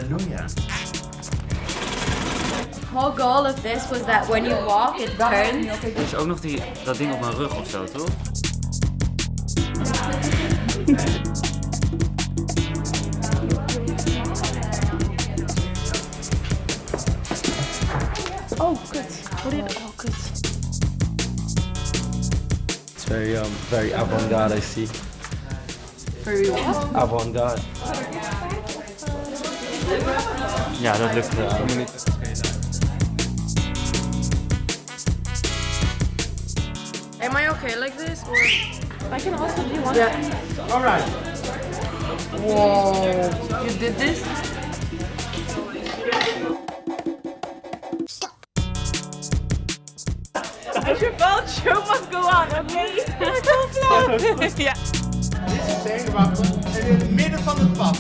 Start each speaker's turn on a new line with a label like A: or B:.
A: Halleluja.
B: Whole goal of this was that when you walk, it turns.
A: Er is ook nog dat ding op mijn rug of zo, toch?
B: Oh, good. Put it. Oh, good.
C: It's very avant-garde, I see.
B: Very what?
C: Avant-garde.
A: Ja, dat lukt wel.
B: Am I okay like this? Or I can also do one.
A: Yeah. Alright.
B: Whoa. You did this? Als je valt, show must go on, okay? Ja.
D: Dit is steenwappen en in het midden van het pad.